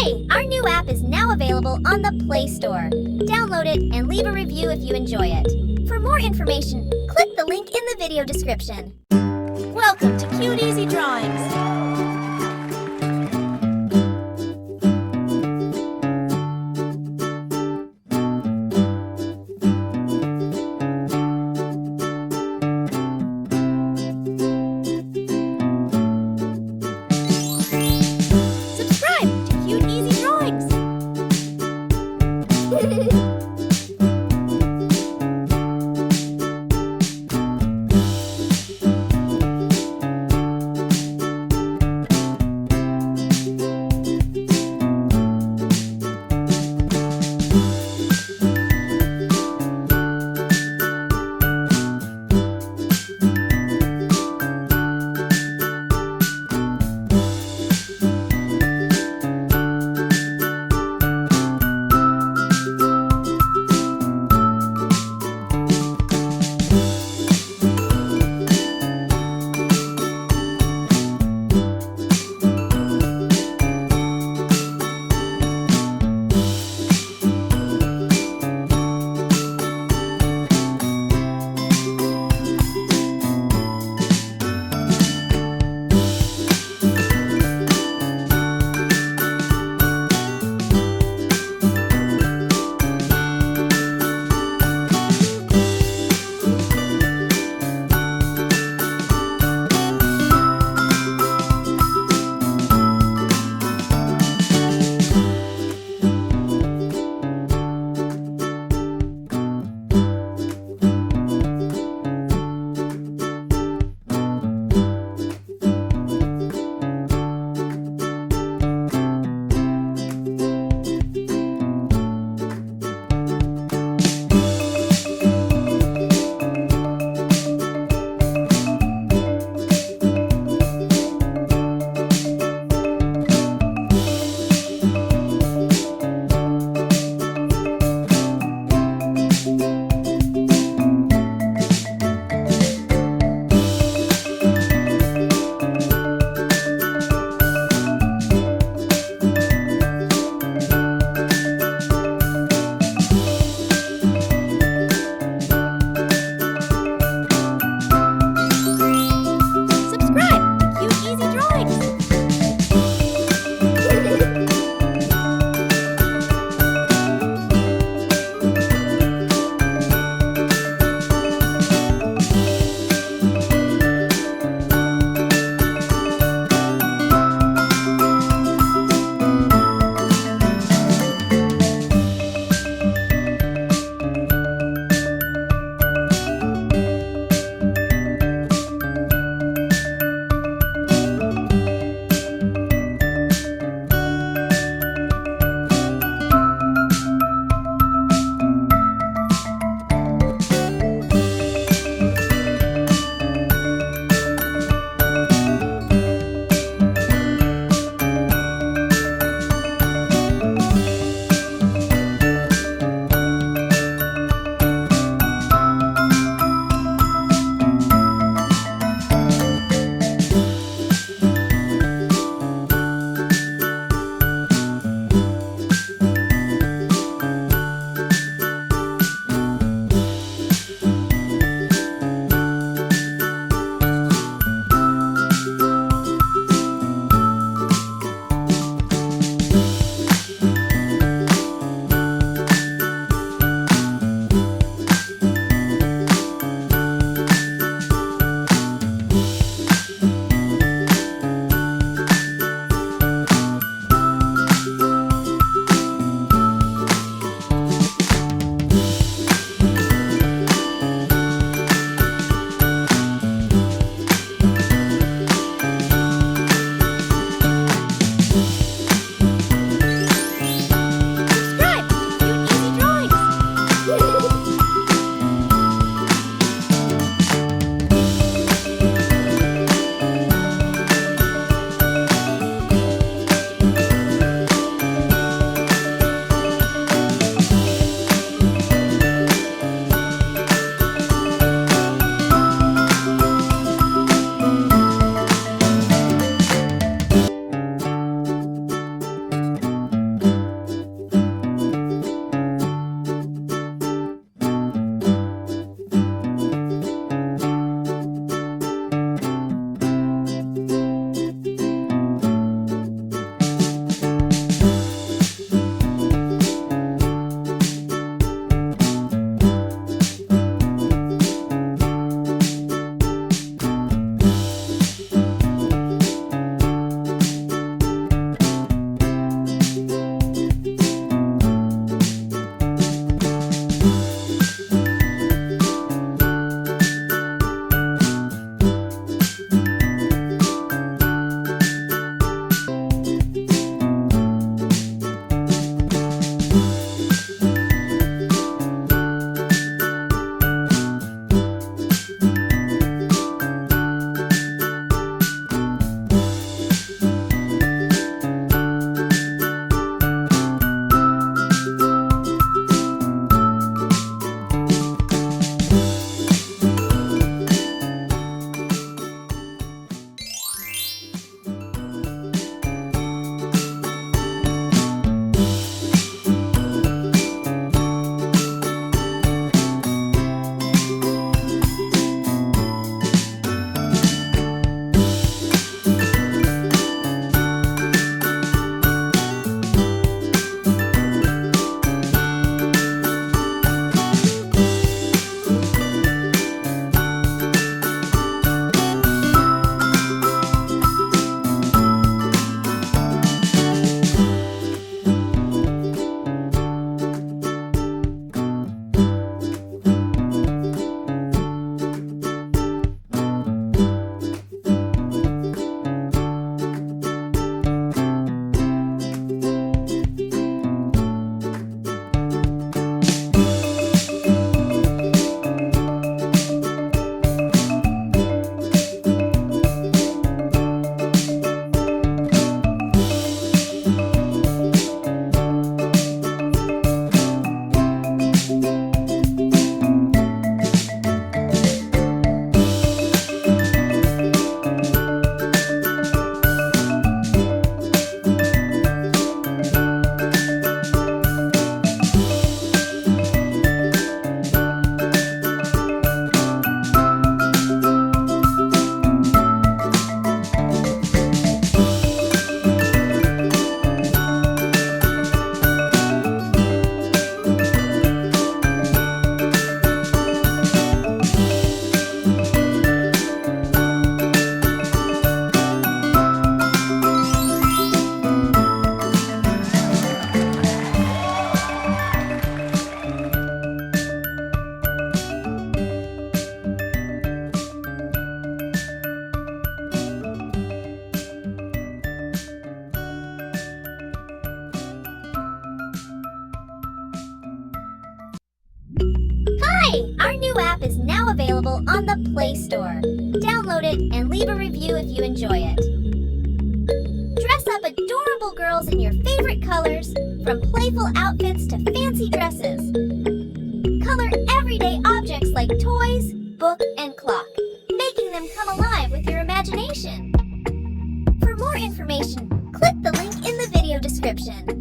Hey, our new app is now available on the Play Store. Download it and leave a review if you enjoy it. For more information, click the link in the video description. Welcome to Cute Easy Drawings. Subscribe to Cute Easy Drawings. Hi! Our new app is now available on the Play Store. Download it and leave a review if you enjoy it. Dress up adorable girls in your favorite colors, from playful outfits to fancy dresses. Color everyday objects like toys, book, and clock, making them come alive with your imagination. For more information, click the link in the video description.